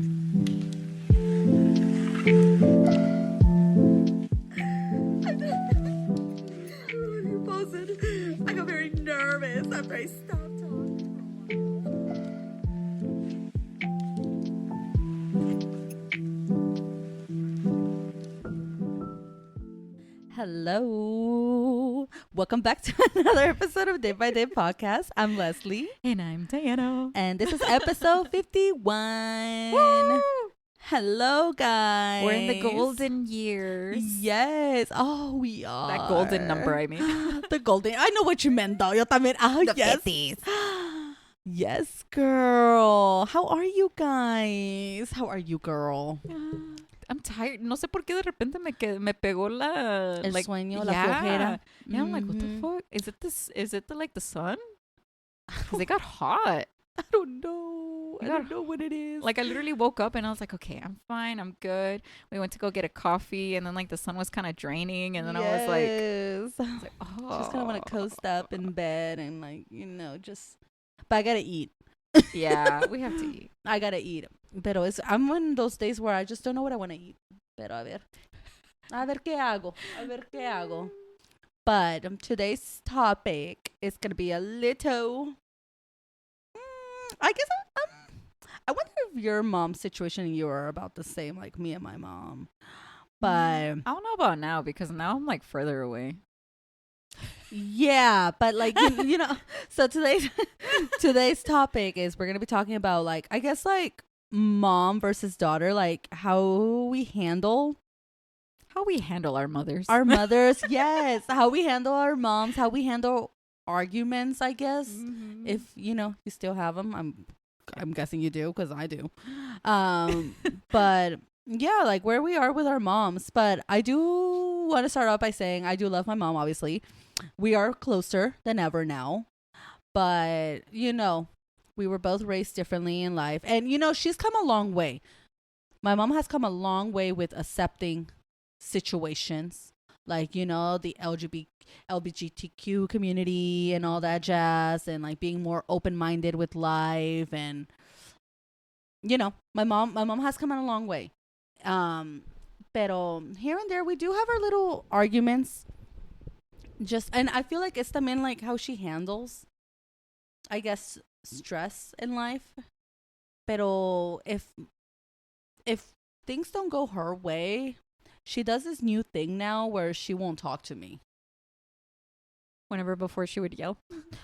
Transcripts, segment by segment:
I got very nervous after I stopped talking. Hello. Welcome back to another episode of Day by Day Podcast. I'm Leslie. And I'm Diana. And this is episode 51. Woo! Hello, guys. We're in the golden years. Yes. Oh, we are. That golden number, I mean. The golden. I know what you meant, though. Yo también. Oh, The yes. 50s. Yes, girl. How are you guys? How are you, girl? I'm tired. No sé por qué de repente me pegó la... El like, sueño, la flojera. Yeah, I'm like, what the fuck? Is it the sun? Because it got hot. I don't know. I don't know what it is. Like, I literally woke up and I was like, okay, I'm fine. I'm good. We went to go get a coffee and then, like, the sun was kind of draining. And then I was like, oh. Just kind of want to coast up in bed and, like, you know, just... But I got to eat. Yeah, we have to eat. I got to eat. Pero I'm one of those days where I just don't know what I want to eat. Pero a ver. A ver qué hago. A ver qué hago. But today's topic is going to be a little... I guess I wonder if your mom's situation and you are about the same, like me and my mom. But I don't know about now because now I'm like further away. yeah, but like you know, so today's topic is we're gonna be talking about like I guess like mom versus daughter, like how we handle our mothers. Yes, how we handle our moms, how we handle arguments, I guess. Mm-hmm. If you know you still have them, I'm guessing you do because I do. But yeah, like where we are with our moms. But I do want to start out by saying I do love my mom. Obviously, we are closer than ever now. But you know, we were both raised differently in life, and you know, she's come a long way. My mom has come a long way with accepting situations, like you know, the LGBTQ community and all that jazz, and like being more open-minded with life. And you know, my mom has come a long way. Pero here and there we do have our little arguments, and I feel like it's también like how she handles, I guess, stress in life. Pero if things don't go her way, she does this new thing now where she won't talk to me. Whenever before she would yell.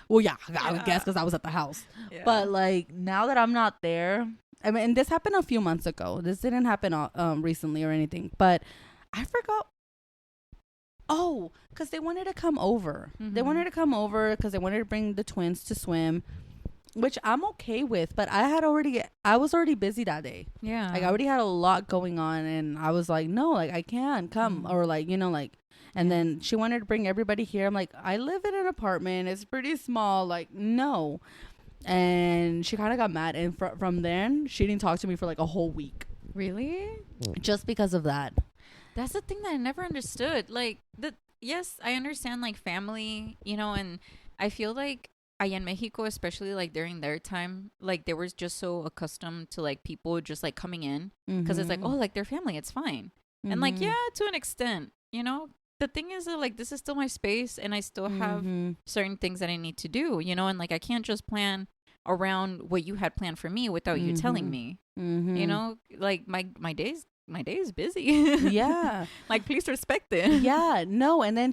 Well, yeah, I guess because I was at the house. Yeah. But like now that I'm not there, I mean, and this happened a few months ago. This didn't happen recently or anything. But I forgot. Oh, because they wanted to come over. Mm-hmm. They wanted to come over because they wanted to bring the twins to swim, which I'm okay with. But I was already busy that day. Yeah, like I already had a lot going on, and I was like, no, like I can't come, or like you know, like. And then she wanted to bring everybody here. I'm like, I live in an apartment. It's pretty small. Like, no. And she kind of got mad. And from then, she didn't talk to me for like a whole week. Really? Just because of that. That's the thing that I never understood. Like, yes, I understand like family, you know, and I feel like allá in Mexico, especially like during their time, like they were just so accustomed to like people just like coming in because it's like, oh, like their family, it's fine. Mm-hmm. And like, yeah, to an extent, you know. The thing is that like this is still my space and I still have certain things that I need to do, you know, and like I can't just plan around what you had planned for me without you telling me. You know, like my day is busy. Yeah. Like please respect it. Yeah, no, and then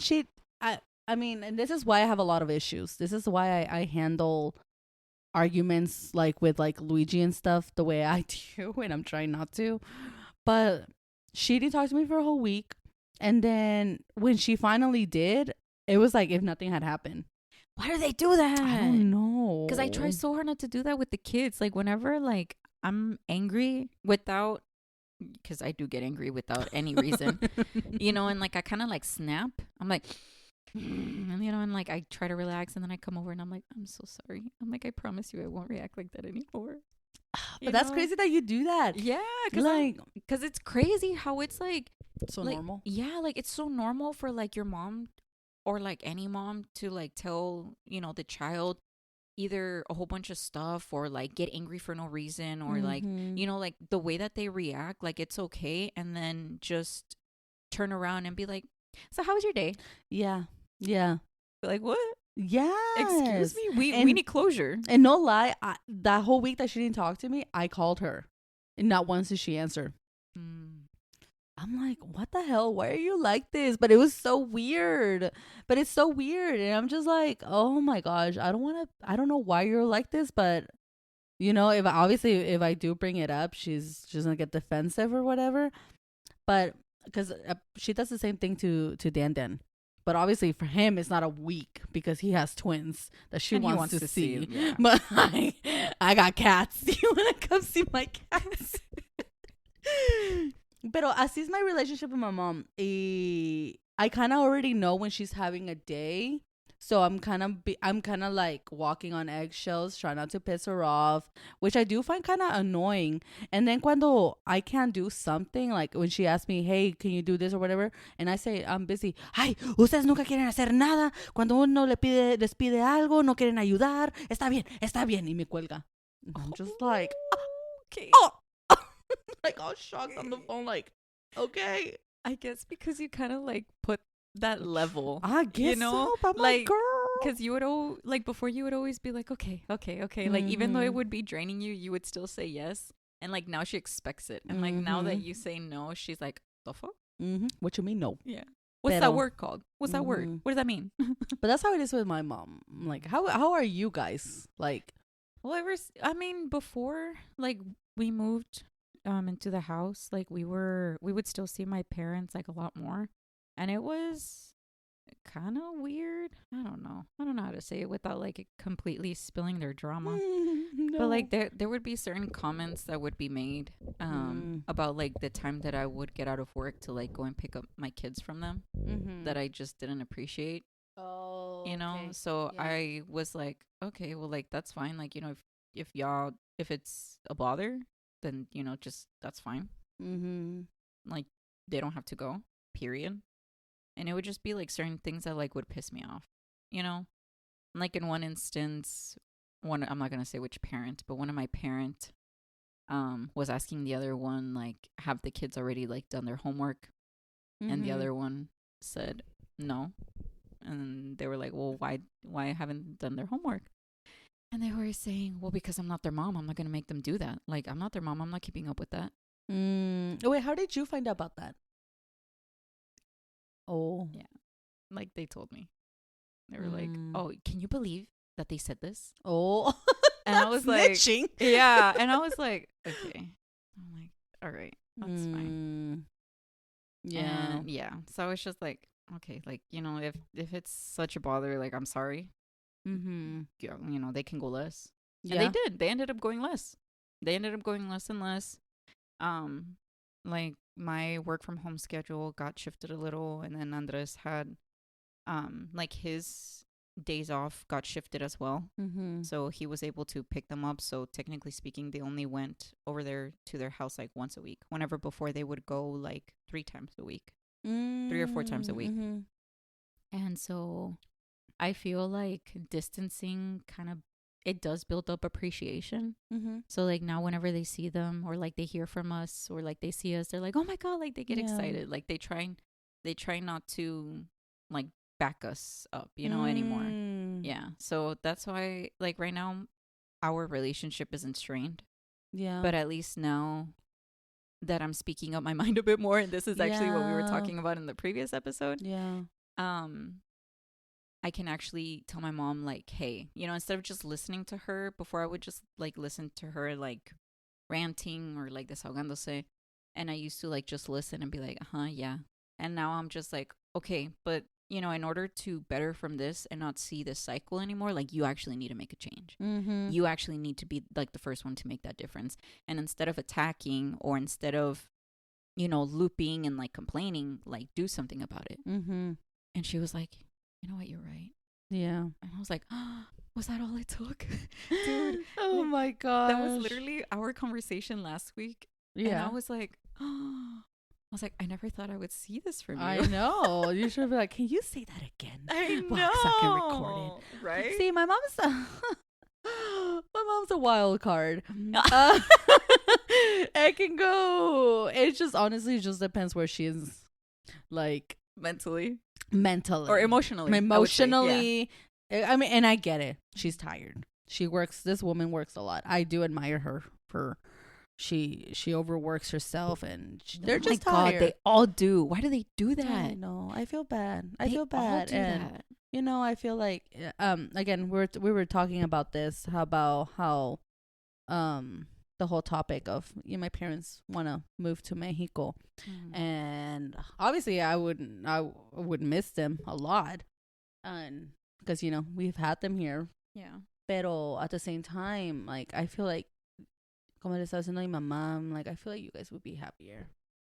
I mean, and this is why I have a lot of issues. This is why I handle arguments like with like Luigi and stuff the way I do, and I'm trying not to. But she didn't talk to me for a whole week. And then when she finally did, it was like if nothing had happened. Why do they do that? I don't know. Because I try so hard not to do that with the kids. Like whenever like I'm angry without, because I do get angry without any reason, you know, and like I kind of like snap. I'm like, and, you know, and like I try to relax and then I come over and I'm like, I'm so sorry. I'm like, I promise you I won't react like that anymore. But that's crazy that you do that. Yeah. Because it's crazy how it's like, so like, normal. Yeah, like it's so normal for like your mom or like any mom to like tell, you know, the child either a whole bunch of stuff or like get angry for no reason or like, Mhm. you know, like the way that they react, like it's okay. And then just turn around and be like, so how was your day? Yeah. Yeah. Like, what? Yes. Excuse me? We And need closure. and no lie, that whole week that she didn't talk to me, I called her. And not once did she answer. Mm. I'm like, what the hell? Why are you like this? But it was so weird. But it's so weird. And I'm just like, oh my gosh, I don't know why you're like this, but you know, if I do bring it up, she's gonna get defensive or whatever. But because she does the same thing to Dan. But obviously for him, it's not a week because he has twins that she And he wants to see. yeah. But I got cats. You want to come see my cats? Pero así es my relationship with my mom. I kind of already know when she's having a day. So I'm kind of like walking on eggshells, trying not to piss her off, which I do find kind of annoying. And then cuando I can't do something, like when she asks me, hey, can you do this or whatever? And I say, I'm busy. Ay, ustedes nunca quieren hacer nada. Cuando uno les pide algo, no quieren ayudar. Está bien. Y me cuelga. And I'm just like, Okay. oh, like all shocked on the phone, like, okay. I guess because you kind of like put that level. I guess you know? so, but like, girl. because you would like before you would always be like, okay. Like even though it would be draining you, you would still say yes. And like now she expects it. And like now that you say no, she's like, the fuck? What you mean no? Yeah. What's that word called? What's that word? What does that mean? But that's how it is with my mom. Like, how are you guys? Like, well, I mean, before like we moved into the house, like we would still see my parents like a lot more. And it was kind of weird. I don't know how to say it without like completely spilling their drama. no. But like there would be certain comments that would be made about like the time that I would get out of work to like go and pick up my kids from them that I just didn't appreciate. Oh, you know, okay. so Yeah. I was like, okay, well, like that's fine. Like, you know, if it's a bother, then you know, just that's fine. Like they don't have to go. Period. And it would just be like certain things that like would piss me off. You know, like in one instance, I'm not gonna say which parent, but one of my parent was asking the other one like, have the kids already like done their homework? And the other one said no. And they were like, well, why haven't done their homework? And they were saying, well, because I'm not their mom, I'm not gonna make them do that. Like, I'm not their mom, I'm not keeping up with that. Wait, how did you find out about that? Oh, yeah, like they told me. They were like, oh, can you believe that they said this? Oh, and I was like, snitching. Yeah, and I was like, okay. I'm like, all right, that's fine. Yeah, and yeah. So it's just like, okay, like, you know, if it's such a bother, like, I'm sorry. You know, they can go less. Yeah. And they did. They ended up going less. They ended up going less and less. Like my work from home schedule got shifted a little, and then Andres had like his days off got shifted as well. So he was able to pick them up. So technically speaking, they only went over there to their house like once a week. Whenever before they would go like 3 times a week. 3 or 4 times a week. And so I feel like distancing kind of, it does build up appreciation. So like now whenever they see them or like they hear from us or like they see us, they're like, oh my God, like they get excited. Like they try not to like back us up, you know, anymore. Yeah. So that's why like right now our relationship isn't strained. Yeah. But at least now that I'm speaking up my mind a bit more, and this is actually what we were talking about in the previous episode. Yeah. I can actually tell my mom like, hey, you know, instead of just listening to her, before I would just like listen to her like ranting or like desahogándose, and I used to like just listen and be like, yeah. And now I'm just like, okay, but you know, in order to better from this and not see this cycle anymore, like you actually need to make a change. You actually need to be like the first one to make that difference. And instead of attacking or instead of, you know, looping and like complaining, like do something about it. And she was like, you know what, you're right. Yeah. And I was like, was that all it took? Dude. Oh my God. That was literally our conversation last week. Yeah. And I was like, I never thought I would see this from you. I know. You should be like, can you say that again? I know. Well, I can record it. Right? See, my mom's My mom's a wild card. It can go. It just honestly just depends where she is, like mentally mentally or emotionally. Emotionally, I mean, and I get it. She's tired. She works. This woman works a lot. I do admire her for. She overworks herself, and they're just tired. God, they all do. Why do they do that? I know. I feel bad. I They feel bad. all do And that. you know, I feel like again, we were talking about this, about how the whole topic of my parents want to move to Mexico, and obviously I would miss them a lot, and because we've had them here, Yeah. pero at the same time, like, I feel like, como le estaba diciendo a mi mamá, I'm like, I feel like you guys would be happier.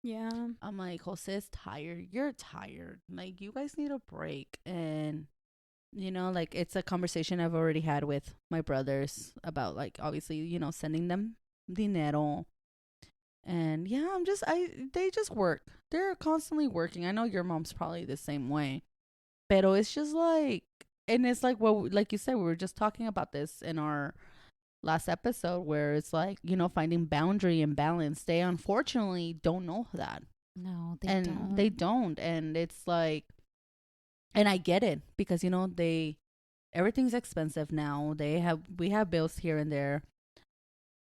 Yeah. I'm like, Jose's tired. You're tired. Like, you guys need a break. And, like, it's a conversation I've already had with my brothers about, like, obviously, sending them dinero. And, yeah, they just work. They're constantly working. I know your mom's probably the same way. Pero it's just like, and it's like, well, like you said, we were just talking about this in our last episode, where it's like, finding boundary and balance. They unfortunately don't know that. No, don't. They don't. And it's like, and I get it, because everything's expensive now. We have bills here and there.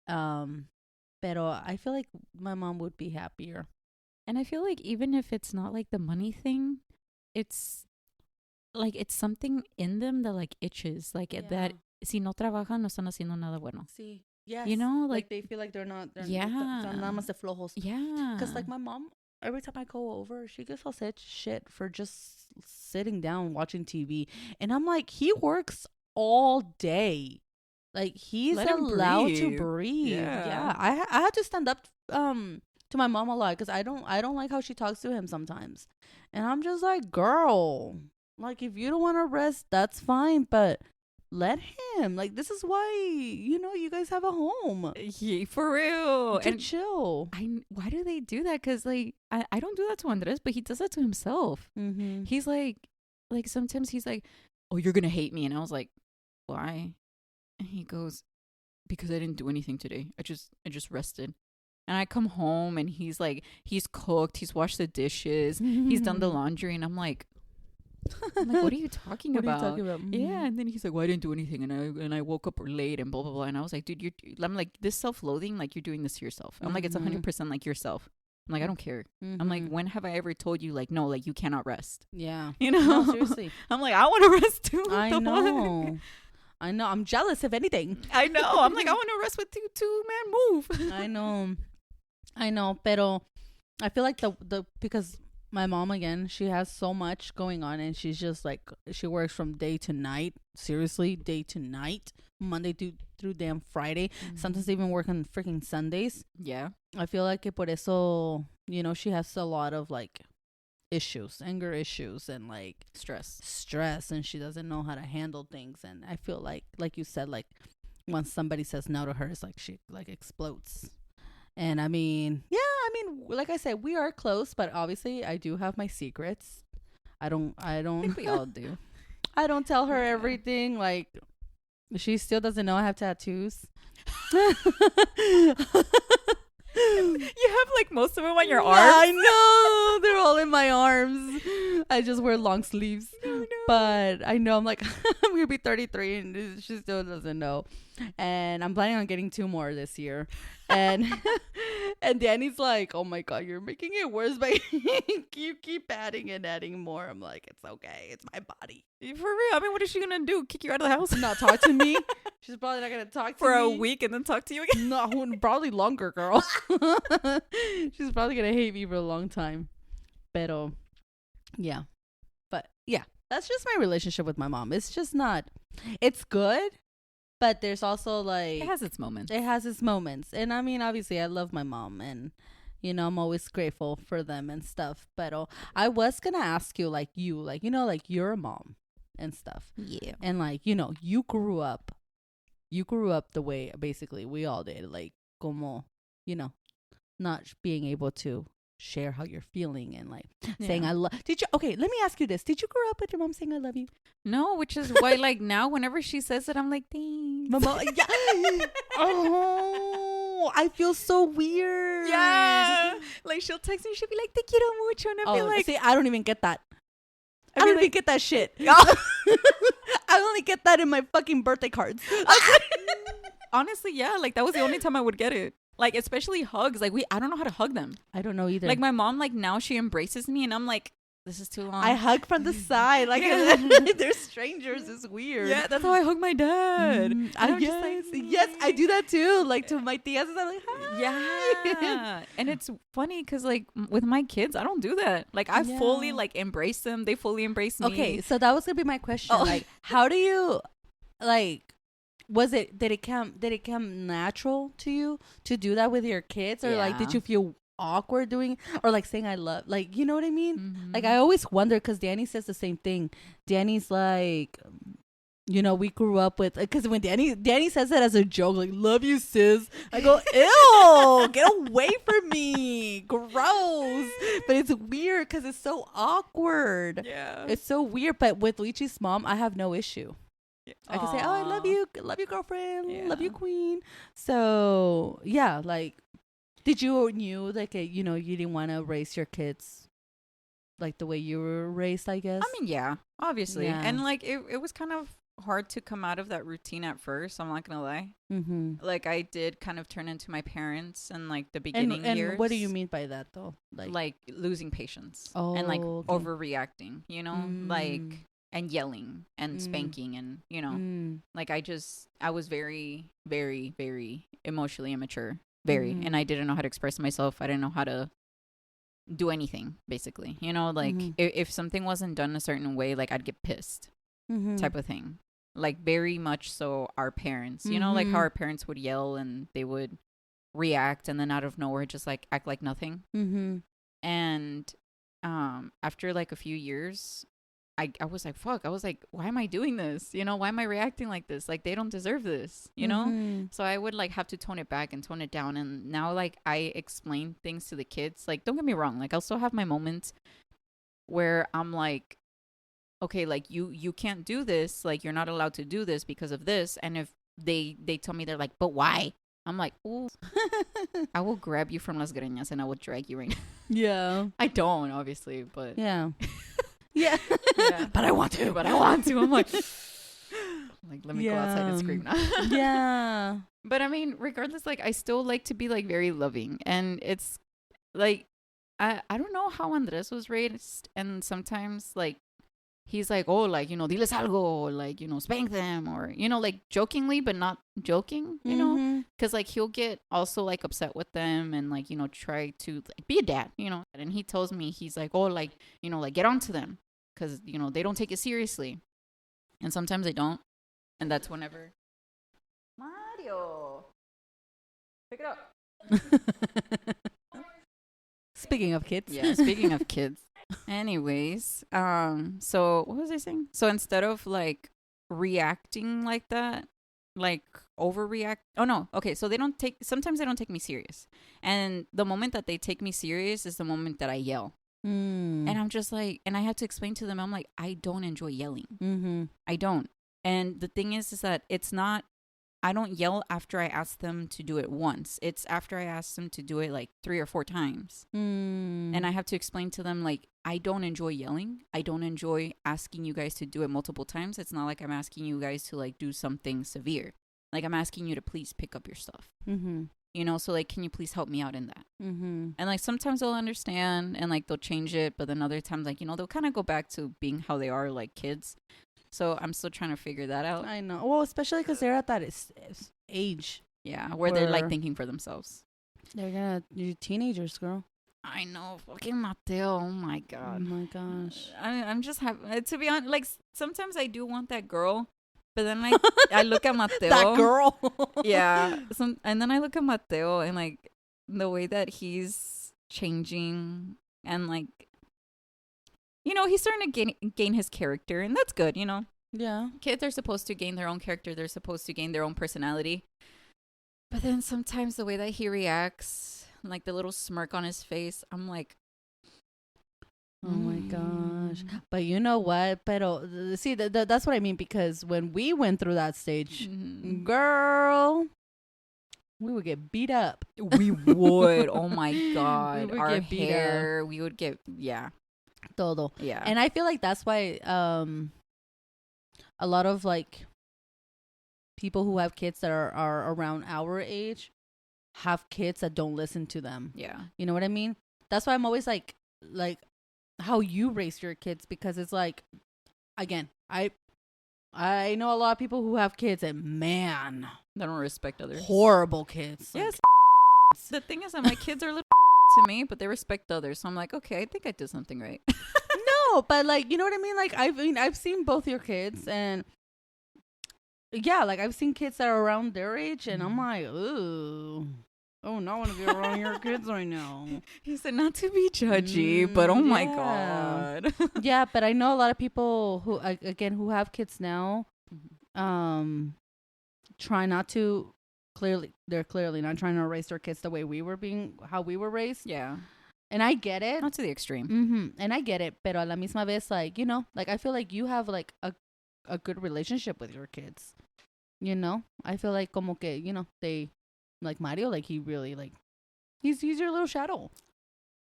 Pero I feel like my mom would be happier. And I feel like even if it's not like the money thing, it's like it's something in them that like itches, like that si no trabajan no están haciendo nada bueno. Sí. Yes. Like they feel like they're not yeah. nada más de flojos. Yeah. Because like my mom, every time I go over, she gets all such shit for just sitting down watching TV. And I'm like, he works all day. Like, he's allowed to breathe. Yeah. I had to stand up to my mom a lot, because I don't like how she talks to him sometimes. And I'm just like, girl, like, if you don't want to rest, that's fine, but let him. Like, this is why you guys have a home. Yeah, for real. And chill. Why do they do that? Because like I don't do that to Andres, but he does that to himself. Mm-hmm. He's like sometimes he's like, oh, you're gonna hate me, and I was like, why? And he goes, because I didn't do anything today. I just rested. And I come home and he's like, he's cooked, he's washed the dishes, he's done the laundry, and I'm like, what are you talking about? Mm-hmm. Yeah. And then he's like, well, I didn't do anything, and I woke up late and blah blah blah. And I was like, dude, I'm like, this self-loathing, like, you're doing this to yourself. I'm like, it's 100% like yourself. I'm like, I don't care. Mm-hmm. I'm like, when have I ever told you, like, no, like, you cannot rest? Yeah. No, seriously. I'm like, I want to rest too. I know. I'm jealous, if anything. I know. I'm like, I want to rest with two man move. I know. Pero I feel like the because my mom, again, she has so much going on, and she's just like, she works from day to night. Seriously, day to night, Monday through damn Friday. Mm-hmm. Sometimes even work on freaking Sundays. Yeah. I feel like por eso, she has a lot of like issues, anger issues, and like stress, and she doesn't know how to handle things. And I feel like you said, like, once somebody says no to her, it's like she like explodes. And I mean, like I said, we are close, but obviously I do have my secrets. I think we all do. I don't tell her everything. Like, she still doesn't know I have tattoos. You have like most of them on your arms. I know, they're all in my arms. I just wear long sleeves. No. But I know, I'm like, I'm gonna be 33, and she still doesn't know. And I'm planning on getting 2 more this year. And and Danny's like, oh my god, you're making it worse by you keep adding and adding more. I'm like, it's okay, it's my body. For real. I mean, what is she gonna do? Kick you out of the house? Not talk to me? She's probably not gonna talk to me for a week and then talk to you again. No, probably longer, girl. She's probably gonna hate me for a long time. Pero yeah. But yeah, that's just my relationship with my mom. It's just not, it's good, but there's also like, it has its moments. And I mean, obviously I love my mom, and I'm always grateful for them and stuff. But I was gonna ask you, like, like you're a mom and stuff. Yeah. And like, you grew up the way basically we all did, like, como, not being able to share how you're feeling and like saying I love. Did you? Okay, let me ask you this: did you grow up with your mom saying I love you? No, which is why like now whenever she says it, I'm like, thanks. My mom, yeah. Oh, I feel so weird. Yeah, like she'll text me, she'll be like, te quiero mucho, and I'll be like, see, I don't even get that. I I'd be don't like, even get that shit. I only get that in my fucking birthday cards. honestly, yeah, like that was the only time I would get it. Like especially hugs. Like I don't know how to hug them. I don't know either. Like my mom, like now she embraces me, and I'm like, this is too long. I hug from the side, like Yeah. they're strangers. It's weird. Yeah, that's how I hug my dad. Yes, I do that too. Like to my tias, I'm like, hi. Yeah, and it's funny because like with my kids, I don't do that. Like I fully like embrace them. They fully embrace me. Okay, so that was gonna be my question. Oh. Like, how do you, like, did it come natural to you to do that with your kids, or like did you feel awkward doing, or like saying I love, like, you know what I mean? Mm-hmm. Like I always wonder because Danny says the same thing. Danny's like, you know, we grew up with, because when Danny says it as a joke, like, love you, sis. I go, ew, get away from me. Gross. But it's weird because it's so awkward. Yeah, It's so weird. But with Luigi's mom, I have no issue. I can say, oh, I love you, girlfriend, love you, queen. So, yeah, like, did you knew, like, you know, you didn't want to raise your kids like the way you were raised, I guess? I mean, yeah, obviously. Yeah. And like it was kind of hard to come out of that routine at first, I'm not gonna lie. Mm-hmm. Like I did kind of turn into my parents in like the beginning And years. what do you mean by that, though? Like losing patience and like okay. overreacting, you know, like, and yelling and spanking, and you know, like I was very, very, very emotionally immature, and I didn't know how to express myself. I didn't know how to do anything, basically, you know, like if something wasn't done a certain way, like I'd get pissed, type of thing. Like very much so our parents, you know, like how our parents would yell and they would react and then out of nowhere just like act like nothing. And after like a few years, I was like, fuck, I was like, why am I doing this? You know, why am I reacting like this? Like they don't deserve this, you know? So I would like have to tone it back and tone it down. And now like I explain things to the kids. Like, don't get me wrong, like I'll still have my moments where I'm like, okay, like you can't do this, like you're not allowed to do this because of this. And if they tell me, they're like, but why? I'm like, oh, I will grab you from las greñas and I will drag you right now. Yeah. I don't, obviously, but yeah. Yeah. But I want to. I'm like let me go outside and scream now. Yeah. But I mean, regardless, like I still like to be like very loving, and it's like I don't know how Andres was raised, and sometimes like he's like, oh, like, you know, diles algo, or like, you know, spank them, or, you know, like jokingly but not joking, you know, because like he'll get also like upset with them and like, you know, try to like, be a dad, you know. And he tells me, he's like, oh, like, you know, like get on to them because, you know, they don't take it seriously, and sometimes they don't. And that's whenever Mario, pick it up. Speaking of kids. Yeah, speaking of kids. Anyways, so what was I saying? So instead of like reacting like that, like overreact. Oh no. Okay, so sometimes they don't take me serious. And the moment that they take me serious is the moment that I yell. And I'm just like, and I had to explain to them, I'm like, I don't enjoy yelling. I don't. And the thing is that it's not, I don't yell after I ask them to do it once. It's after I ask them to do it like 3 or 4 times. And I have to explain to them, like, I don't enjoy yelling. I don't enjoy asking you guys to do it multiple times. It's not like I'm asking you guys to like do something severe. Like I'm asking you to please pick up your stuff. You know, so like, can you please help me out in that? And like sometimes they'll understand and like they'll change it. But then other times, like, you know, they'll kind of go back to being how they are, like kids. So I'm still trying to figure that out. I know. Well, especially because they're at that age. Yeah, where they're like thinking for themselves. You're teenagers, girl. I know, fucking Mateo. Oh my god. Oh my gosh. I'm just happy to be honest. Like sometimes I do want that girl, but then like I look at Mateo. That girl. Yeah. And then I look at Mateo and like the way that he's changing and like, you know, he's starting to gain his character, and that's good, you know. Yeah. Kids are supposed to gain their own character. They're supposed to gain their own personality. But then sometimes the way that he reacts, like the little smirk on his face, I'm like, Oh my gosh. But you know what? Pero see, that's what I mean, because when we went through that stage, girl, we would get beat up. We would. Oh my God. We would Our get beat hair. We would get, yeah. Todo. Yeah. And I feel like that's why a lot of like people who have kids that are around our age have kids that don't listen to them. Yeah. You know what I mean? That's why I'm always like how you raise your kids, because it's like, again, I know a lot of people who have kids and man, They don't respect others. horrible kids. Yes. The thing is that my kids are little to me, but they respect others. So I'm like, okay, I think I did something right. No, but like, you know what I mean? Like, I've seen both your kids, and yeah, like I've seen kids that are around their age, and I'm like, ooh. Oh, not want to be around your kids right now. He said not to be judgy, but oh my yeah. God. Yeah, but I know a lot of people who, again, who have kids now, try not to, they're clearly not trying to raise their kids the way how we were raised. Yeah. And I get it. Not to the extreme. Mm-hmm. And I get it. Pero a la misma vez, like, you know, like I feel like you have like a good relationship with your kids. You know? I feel like como que, you know, they, like Mario, like he really like, he's your little shadow.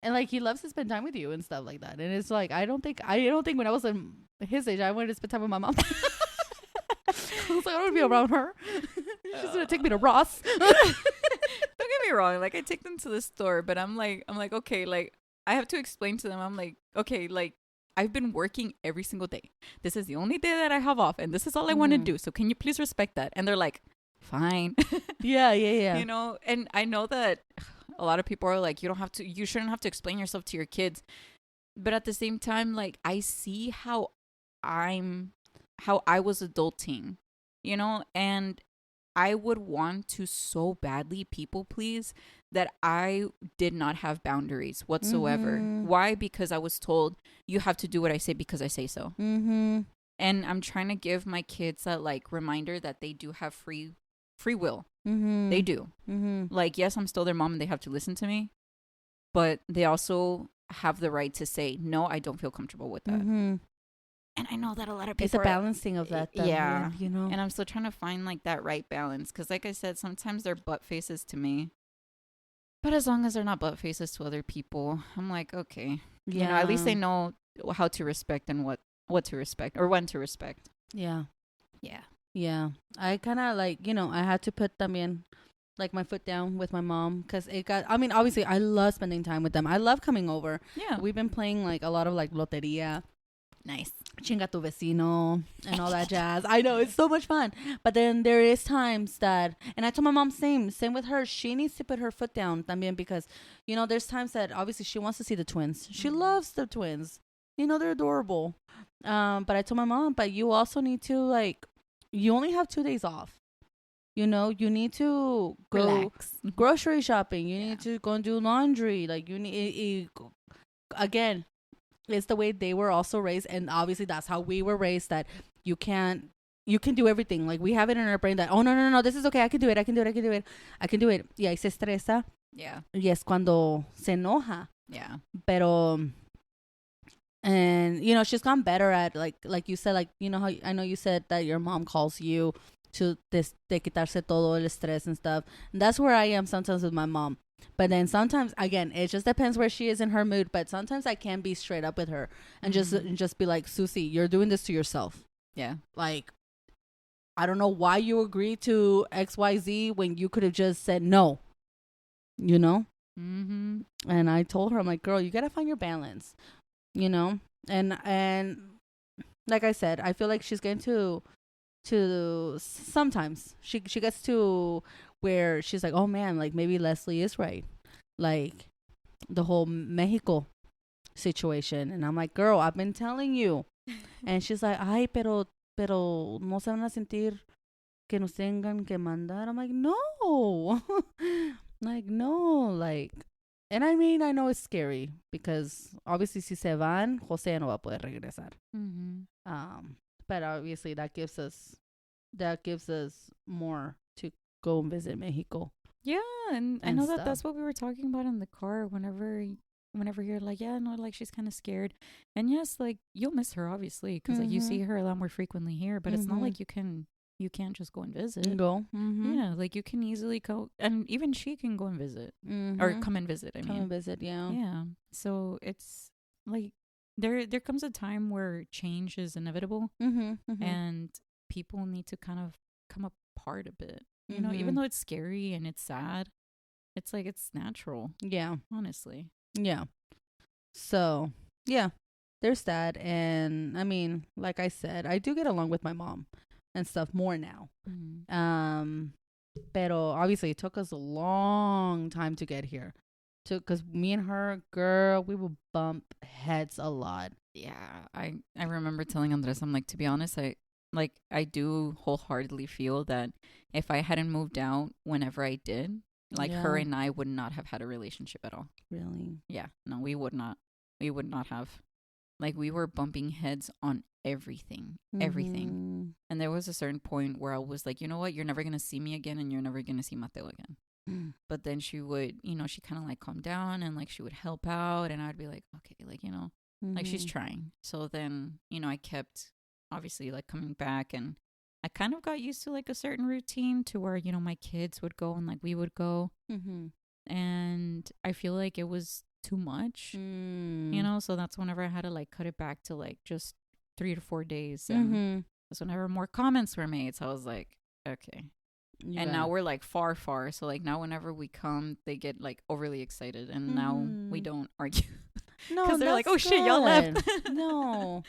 And like he loves to spend time with you and stuff like that. And it's like, I don't think when I was in his age I wanted to spend time with my mom. I was like, I don't want to be around her. She's gonna take me to Ross. Don't get me wrong, like I take them to the store, but I'm like, okay, like I have to explain to them, I'm like, okay, like I've been working every single day. This is the only day that I have off, and this is all I want to do. So can you please respect that? And they're like, fine. Yeah. You know, and I know that a lot of people are like, you shouldn't have to explain yourself to your kids. But at the same time, like I see how I was adulting, you know, and I would want to so badly people please that I did not have boundaries whatsoever. Mm-hmm. Why? Because I was told you have to do what I say because I say so. Mm-hmm. And I'm trying to give my kids that like reminder that they do have free will. Mm-hmm. They do. Mm-hmm. Like, yes, I'm still their mom and they have to listen to me, but they also have the right to say, no, I don't feel comfortable with that. Mm-hmm. And I know that a lot of people, it's a balancing of that. Yeah. You know, And I'm still trying to find like that right balance. Cause like I said, sometimes they're butt faces to me, but as long as they're not butt faces to other people, I'm like, okay, you know, at least they know how to respect and what to respect or when to respect. Yeah. Yeah. Yeah. I kind of like, you know, I had to put también like my foot down with my mom, because I mean, obviously I love spending time with them. I love coming over. Yeah. We've been playing like a lot of like loteria. Nice. Chinga tu vecino and all that jazz. I know, it's so much fun. But then there is times that, and I told my mom same with her. She needs to put her foot down también, because, you know, there's times that obviously she wants to see the twins. She loves the twins. You know, they're adorable. But I told my mom, but you also need to like, you only have 2 days off. You know, you need to go Relax. grocery shopping. You need to go and do laundry. Like you need, again, it's the way they were also raised, and obviously that's how we were raised, that you can do everything. Like we have it in our brain that, oh no, this is okay, I can do it. Y ahí se estresa. Yeah. Y es cuando se enoja. Yeah. Pero, and you know, she's gotten better at like you said, like, you know how I know you said that your mom calls you to de quitarse todo el estrés and stuff. And that's where I am sometimes with my mom. But then sometimes, again, it just depends where she is in her mood. But sometimes I can be straight up with her and just be like, Susie, you're doing this to yourself. Yeah. Like, I don't know why you agreed to XYZ when you could have just said no. You know? Mm-hmm. And I told her, I'm like, girl, you gotta find your balance. You know? And like I said, I feel like she's getting to sometimes she gets to where she's like, oh man, like maybe Leslie is right, like the whole Mexico situation. And I'm like, girl, I've been telling you. And she's like, ay, pero no se van a sentir que nos tengan que mandar. I'm like, no. Like, no, like, and I mean, I know it's scary because obviously si se van, Jose no va a poder regresar. Mm-hmm. But obviously that gives us more to go and visit Mexico. Yeah, and I And know stuff. that's what we were talking about in the car whenever whenever you're like, yeah, no, like she's kind of scared. And yes, like you'll miss her obviously because like you see her a lot more frequently here, but it's not like you can't just go and visit. Go. Yeah, like you can easily go, and even she can go and visit or come and visit. I Come mean, and visit. Yeah. yeah. So it's like there comes a time where change is inevitable, and people need to kind of come apart a bit. You know, even though it's scary and it's sad, it's like it's natural. Yeah. Honestly. Yeah. So yeah, there's that, and I mean, like I said, I do get along with my mom and stuff more now. Pero obviously it took us a long time to get here. Because me and her, girl, we will bump heads a lot. Yeah, I remember telling Andres, I'm like, to be honest, I do wholeheartedly feel that if I hadn't moved out whenever I did, like her and I would not have had a relationship at all. Really? Yeah, no, we would not. We would not have. Like we were bumping heads on everything. And there was a certain point where I was like, you know what? You're never going to see me again and you're never going to see Mateo again. But then she would, she kind of like calm down and like she would help out. And I'd be like, okay, like, like she's trying. So then, I kept obviously like coming back, and I kind of got used to like a certain routine to where, my kids would go and like we would go. And I feel like it was too much, so that's whenever I had to like cut it back to like just 3 to 4 days. And that's whenever more comments were made. So I was like, okay. And now we're like far. So like now whenever we come, they get like overly excited, and now we don't argue. No, because they're like, oh shit, y'all left. No,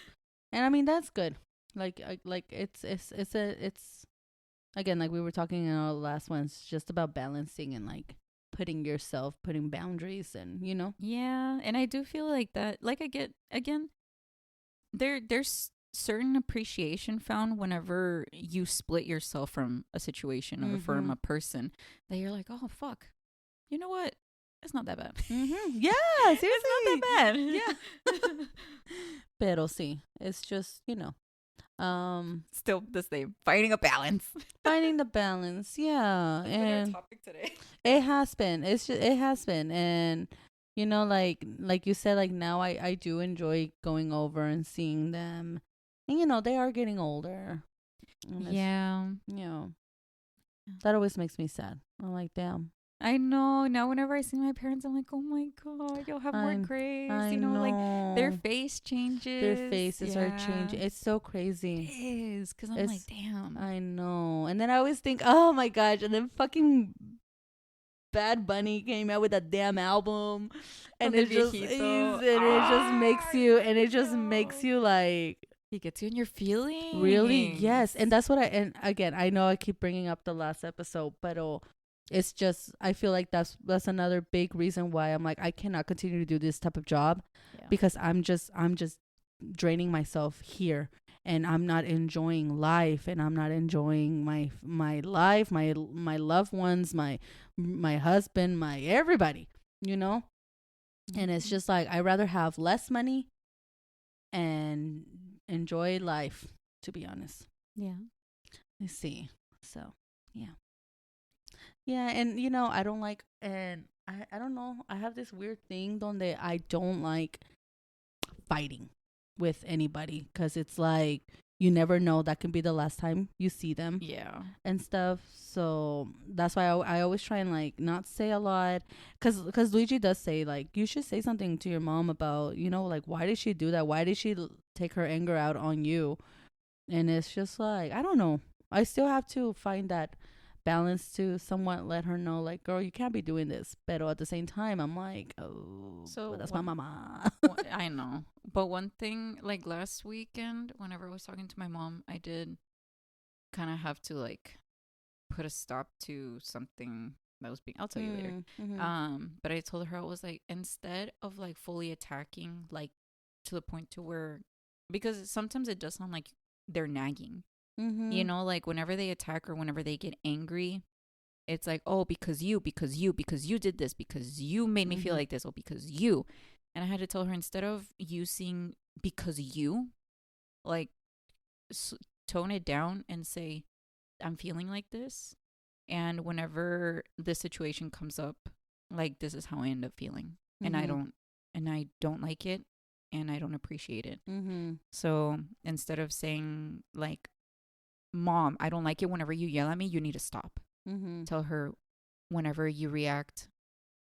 and I mean that's good. Like it's again, like we were talking in our last one. It's just about balancing and like putting boundaries, and Yeah, and I do feel like that. Like I get again, there's certain appreciation found whenever you split yourself from a situation or from a person that you're like, oh fuck, you know what, it's not that bad. Yeah, seriously, it's not that bad. Yeah. Pero sí, it's just still the same, finding a balance. Finding the balance. Yeah. That's and our topic today. It has been, it has been, and like you said, like now I do enjoy going over and seeing them. And they are getting older. Yeah. That always makes me sad. I'm like, damn. I know. Now whenever I see my parents, I'm like, oh my God, you'll have more grace. I know. Like their face changes. Their faces are changing. It's so crazy. It is. Because I'm like, damn. I know. And then I always think, oh my gosh. And then fucking Bad Bunny came out with a damn album. And it just makes you like, he gets you in your feelings. Really? Yes. And that's what and again, I know I keep bringing up the last episode, but it's just, I feel like that's another big reason why I'm like, I cannot continue to do this type of job because I'm just draining myself here, and I'm not enjoying life, and I'm not enjoying my life, my loved ones, my husband, my everybody, And it's just like, I'd rather have less money and enjoy life, to be honest. Yeah. I see. So, yeah. Yeah, and I don't like, and I don't know, I have this weird thing donde I don't like fighting with anybody, because it's like, you never know, that can be the last time you see them. Yeah. And stuff. So that's why I always try and like not say a lot, because Luigi does say like, you should say something to your mom about, like, why did she do that? Why did she take her anger out on you? And it's just like, I don't know. I still have to find that balance to somewhat let her know, like, girl, you can't be doing this. But at the same time, I'm like, oh, so that's my mama. I know. But one thing, like last weekend, whenever I was talking to my mom, I did kind of have to like put a stop to something that was being, I'll tell you later. But I told her, I was like, instead of like fully attacking, like to the point to where, because sometimes it does sound like they're nagging. Like whenever they attack or whenever they get angry, it's like, oh, because you did this, because you made me feel like this, or because you. And I had to tell her, instead of using because you, like tone it down and say, I'm feeling like this, and whenever this situation comes up, like, this is how I end up feeling. And I don't and I don't like it and I don't appreciate it. Mm-hmm. So instead of saying like, Mom, I don't like it whenever you yell at me, you need to stop. Mm-hmm. Tell her, whenever you react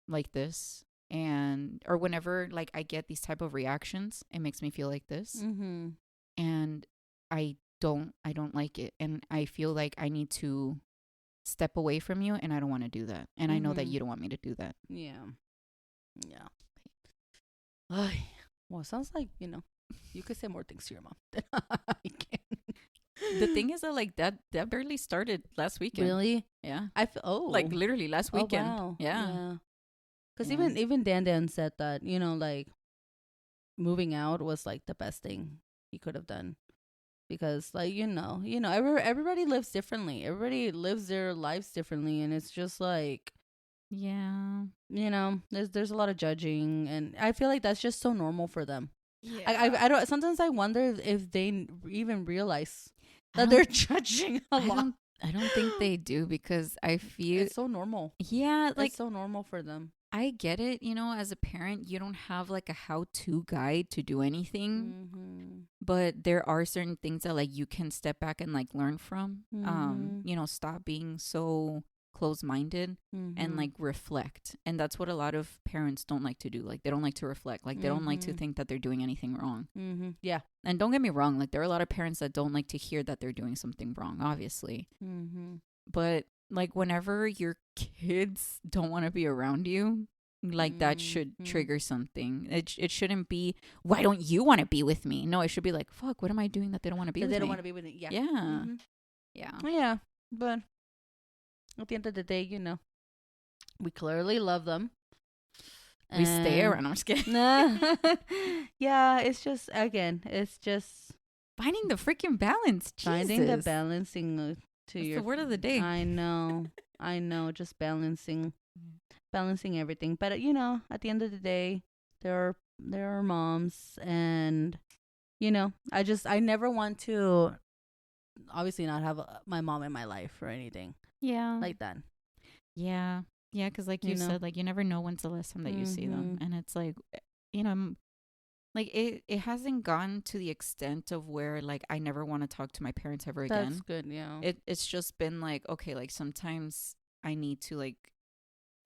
like this, and or whenever like I get these type of reactions, it makes me feel like this. Mm-hmm. And I don't like it, and I feel like I need to step away from you, and I don't want to do that, and I know that Mm-hmm. you don't want me to do that. Yeah. Yeah. Ay, well, it sounds like, you could say more things to your mom than I can. The thing is that like that barely started last weekend. Really? Yeah. Oh. Like literally last weekend. Oh, wow. Yeah. Because Yeah. even Dan said that, like moving out was like the best thing he could have done. Because like, everybody lives differently. Everybody lives their lives differently. And it's just like, Yeah. there's a lot of judging. And I feel like that's just so normal for them. Yeah. I don't, sometimes I wonder if they even realize that they're judging a lot. I don't think they do, because I feel It's so normal. yeah, like It's so normal for them. I get it, as a parent, you don't have like a how-to guide to do anything, Mm-hmm. but there are certain things that like you can step back and like learn from. Mm-hmm. Stop being so close-minded and like reflect. And that's what a lot of parents don't like to do. Like they don't like to reflect. Like they don't like to think that they're doing anything wrong. Mm-hmm. Yeah. And don't get me wrong, like there are a lot of parents that don't like to hear that they're doing something wrong, obviously. Mm-hmm. But like whenever your kids don't want to be around you, like that should trigger something. It shouldn't be, why don't you want to be with me? No, it should be like, fuck, what am I doing that they don't want to be with me? They don't want to be with it. Yeah. Yeah. Mm-hmm. Yeah. Yeah. But at the end of the day, we clearly love them. We stay around. I'm just kidding. Yeah, it's just Finding the freaking balance. finding the Jesus. balancing to That's your the word of the day. I know, just balancing everything. But at the end of the day, there are moms, and I never want to obviously not have my mom in my life or anything Yeah. like that. Yeah. Yeah, because like you said, like you never know when's the last time that you see them. And it's like, like it hasn't gone to the extent of where like I never want to talk to my parents ever again. That's good, yeah. It's just been like, okay, like sometimes I need to like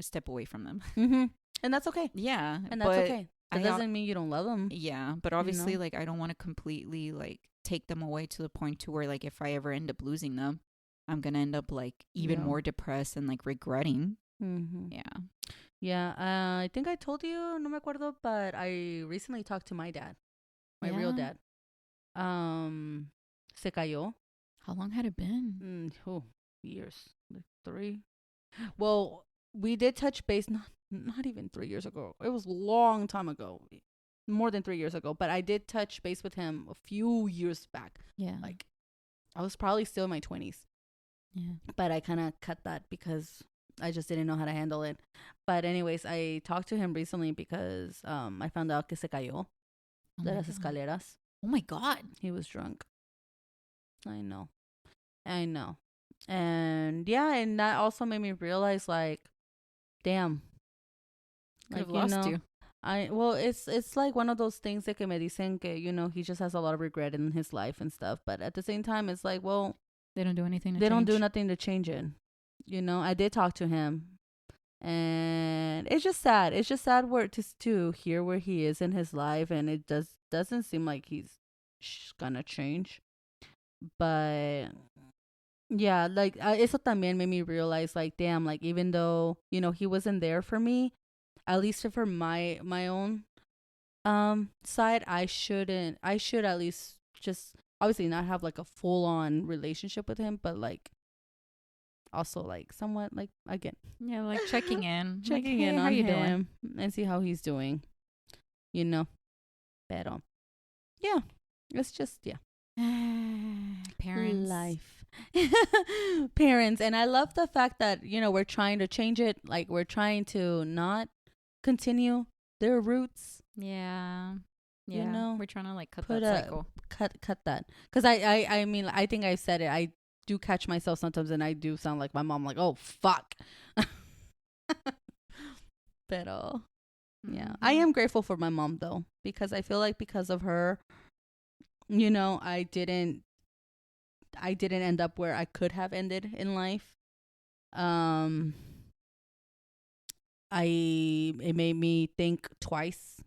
step away from them. Mm-hmm. And that's okay. Yeah. And that's okay. That I doesn't mean you don't love them. Yeah, but obviously like I don't want to completely like take them away to the point to where like if I ever end up losing them, I'm gonna end up like even more depressed and like regretting. Mm-hmm. Yeah. Yeah, I think I told you, no me acuerdo, but I recently talked to my dad, my real dad. Se cayó. How long had it been? Years, like 3. Well, we did touch base, not even 3 years ago. It was a long time ago, more than 3 years ago. But I did touch base with him a few years back. Yeah. Like, I was probably still in my 20s. Yeah. But I kind of cut that because I just didn't know how to handle it. But anyways, I talked to him recently because I found out que se cayó de las escaleras. Oh my God. He was drunk. I know. And yeah, and that also made me realize like, damn. Could have lost you. It's like one of those things that que me dicen que, he just has a lot of regret in his life and stuff. But at the same time, it's like, well, they don't do anything. They don't do nothing to change it. I did talk to him, and it's just sad. It's just sad to hear where he is in his life, and it doesn't seem like he's gonna change. But yeah, like eso también made me realize, like, damn, like even though he wasn't there for me, at least for my own side, I should at least just obviously not have like a full on relationship with him, but like also like somewhat like again, yeah, like checking in like, hey, on how you him doing, and see how he's doing, pero yeah, it's just parents life. Parents. And I love the fact that we're trying to change it, like we're trying to not continue their roots. Yeah, we're trying to like cut that cycle, cut that, because I mean, I think I said it, I do catch myself sometimes, and I do sound like my mom, like, oh fuck. Pero Yeah. I am grateful for my mom though, because I feel like because of her, you know, I didn't end up where I could have ended in life. Um it made me think twice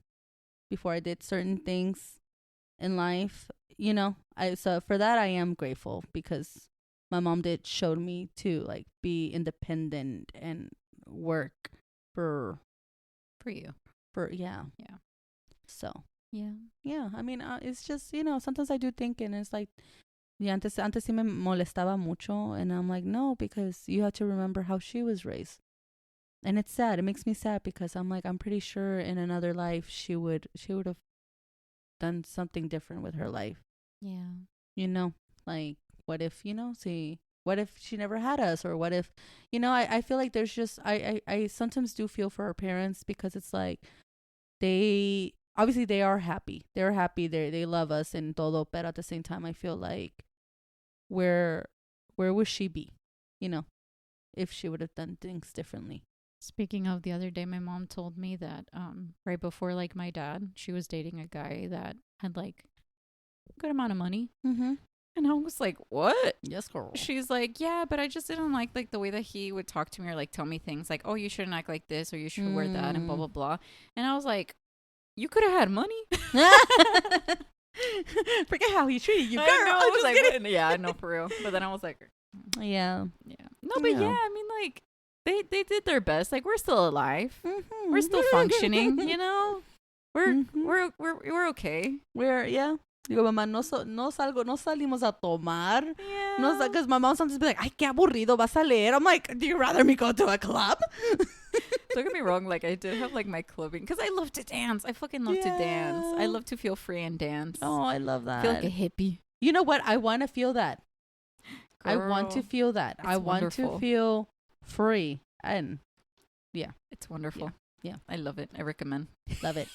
before I did certain things in life. You know, I so for that I am grateful because my mom did showed me to like be independent and work for For you. for yeah. Yeah. So Yeah. yeah, I mean, it's just, you know, sometimes I do think, and it's like, yeah, antes sí me molestaba mucho, and I'm like, no, because you have to remember how she was raised. And it's sad. It makes me sad because I'm like, I'm pretty sure in another life she would have done something different with her life. Yeah. You know, like what if, you know, see, what if she never had us, or what if, you know, I feel like there's just I sometimes do feel for our parents because it's like they obviously they are happy. They're happy. They love us and todo, but at the same time I feel like where where would she be? You know, if she would have done things differently. Speaking of, the other day, my mom told me that right before like my dad, she was dating a guy that had like a good amount of money. Mm-hmm. And I was like, what? Yes, girl. She's like, yeah, but I just didn't like the way that he would talk to me or like tell me things like, oh, you shouldn't act like this or you should wear that and blah, blah, blah. And I was like, you could have had money. Forget how he treated you, girl. I was like, kidding. yeah, I know, for real. But then I was like, Yeah. No, but yeah, I mean, like, they did their best. Like, we're still alive. Mm-hmm. We're still functioning, you know? We're okay. Yeah. Digo, mamá, no salimos a tomar. Yeah. No, because my mom sometimes be like, ay, qué aburrido, vas a leer. I'm like, do you rather me go to a club? Don't get me wrong, like, I did have, like, my clubbing, because I love to dance. I fucking love to dance. I love to feel free and dance. Oh, I love that. I feel like a hippie. You know what? I want to feel that. Girl, I want to feel that. I want wonderful. to feel free. And, yeah. It's wonderful. Yeah. I love it. I recommend. Love it.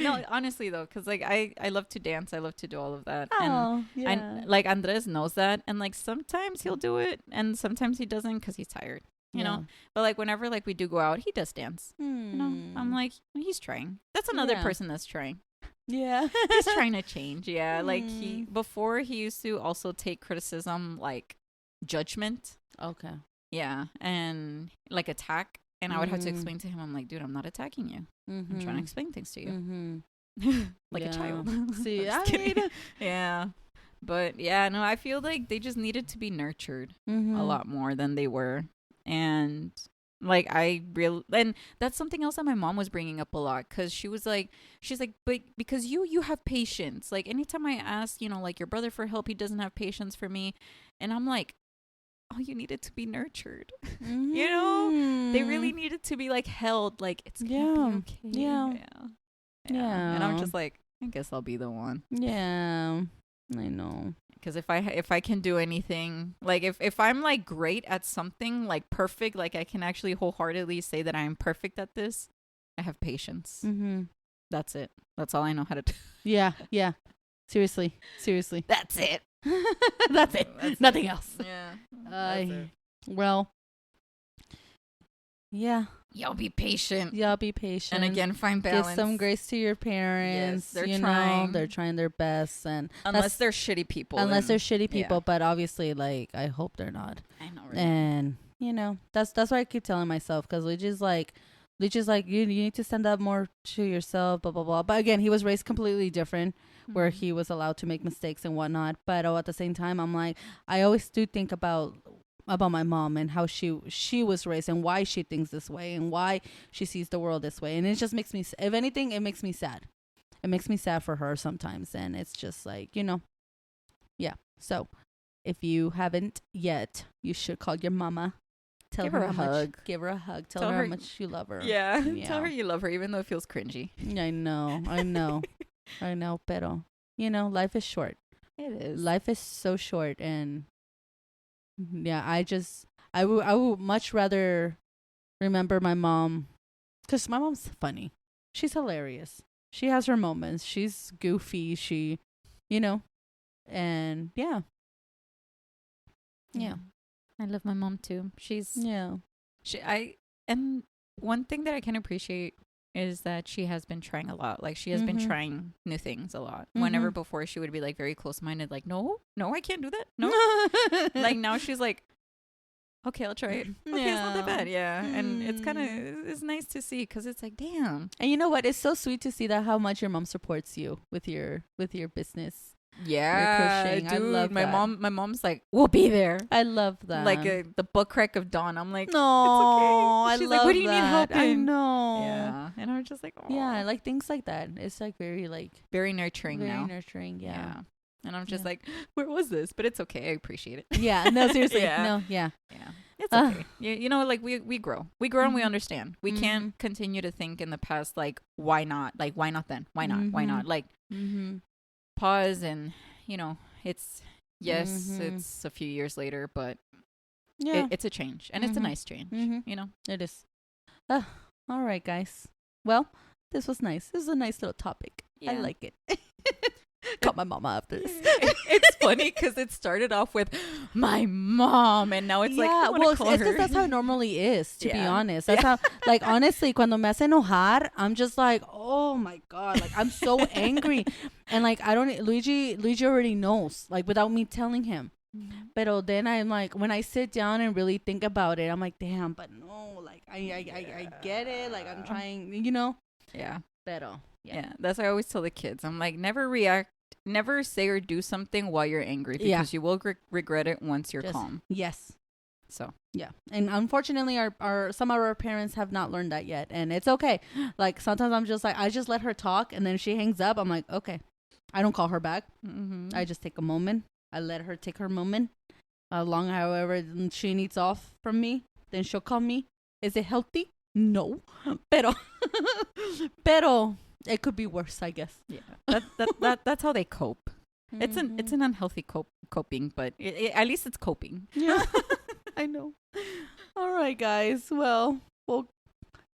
No, honestly, though, because, like, I love to dance. I love to do all of that. Oh, and yeah. like, Andres knows that. And, like, sometimes he'll do it. And sometimes he doesn't because he's tired. You know, but like whenever like we do go out, he does dance. You know, I'm like, he's trying. That's another person that's trying. Yeah, he's trying to change. Yeah, like before he used to also take criticism like judgment. Okay. Yeah, and like attack, and I would have to explain to him. I'm like, dude, I'm not attacking you. I'm trying to explain things to you, like a child. See, I mean, yeah. But yeah, no, I feel like they just needed to be nurtured a lot more than they were. And like and that's something else that my mom was bringing up a lot, because she's like, but because you have patience. Like anytime I ask, you know, like your brother for help, he doesn't have patience for me. And I'm like, oh, you needed to be nurtured. You know, they really needed to be like held, like it's gonna be okay. Yeah. And I'm just like, I guess I'll be the one. Yeah, I know. Because if I can do anything, like if I'm like great at something, like perfect, like I can actually wholeheartedly say that I'm perfect at this, I have patience. That's it. That's all I know how to do. Yeah. Seriously. That's it. That's it. Nothing else. Yeah. Well. Yeah. Y'all be patient. And again, find balance. Give some grace to your parents. Yes, they're trying. They're trying their best, and unless they're shitty people. But obviously, like, I hope they're not. I know. Right? And you know, that's what I keep telling myself, because Luigi's like you need to stand up more to yourself. Blah blah blah. But again, he was raised completely different, where he was allowed to make mistakes and whatnot. But at the same time, I'm like, I always do think about my mom and how she was raised and why she thinks this way and why she sees the world this way. And it just makes me, if anything, it makes me sad. It makes me sad for her sometimes. And it's just like, you know, yeah. So if you haven't yet, you should call your mama. Give her a hug. Give her a hug. Tell her how much you love her. Yeah. Tell her you love her, even though it feels cringy. I know. I know. Pero, you know, life is short. It is. Life is so short. And yeah, I would much rather remember my mom, because my mom's funny. She's hilarious. She has her moments. She's goofy. She, you know, and yeah. I love my mom too. And one thing that I can appreciate is that she has been trying a lot. Like, she has been trying new things a lot. Whenever before she would be like very close-minded, like, no, I can't do that. No. Like, now she's like, okay, I'll try it. Okay, it's not that bad. Yeah. And it's kind of, it's nice to see, because it's like, damn. And you know what? It's so sweet to see that how much your mom supports you with your business. Yeah, dude, I love that. My mom's like, we'll be there. I love that. Like the butt crack of dawn. I'm like, no, it's okay. She's I like, love what do you need help in? I know. Yeah, and I'm just like, oh. Yeah, like things like that. It's like very very nurturing very now. nurturing. Yeah. And I'm just like, where was this? But it's okay. I appreciate it. Yeah. No, seriously. Yeah. No. Yeah. It's okay. You know, like we grow. We grow and we understand. We can't continue to think in the past, like, why not? Like, why not then? Why not? Why not? Like, pause and, you know, it's, yes, it's a few years later, but it's a change. And it's a nice change, you know? It is. All right, guys. Well, this was nice. This is a nice little topic. I like it. Call my mama after this. It's funny because it started off with my mom, and now it's like, I well, call it's her. because that's how it normally is, to be honest. That's how, like, honestly, cuando me hace enojar, I'm just like, oh my God, like, I'm so angry. And like, Luigi already knows, like, without me telling him. Pero then I'm like, when I sit down and really think about it, I'm like, damn, but no, like, I get it. Like, I'm trying, you know? Yeah. Pero. Yeah, that's what I always tell the kids. I'm like, never say or do something while you're angry, because you will regret it once you're calm. Yes. So. Yeah. And unfortunately, our some of our parents have not learned that yet. And it's okay. Like, sometimes I'm just like, I just let her talk, and then she hangs up. I'm like, okay. I don't call her back. I just take a moment. I let her take her moment. However she needs off from me, then she'll call me. Is it healthy? No. Pero it could be worse, I guess. Yeah, that's how they cope. It's an unhealthy coping, but at least it's coping. Yeah, I know. All right, guys. Well, it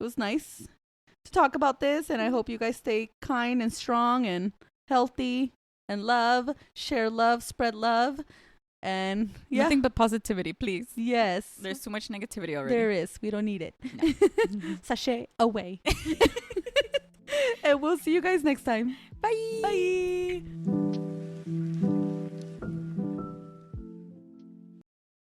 was nice to talk about this, and I hope you guys stay kind and strong and healthy and share love, spread love, and nothing but positivity, please. Yes, there's too much negativity already. There is. We don't need it. No. Sashay away. And we'll see you guys next time. Bye. Bye.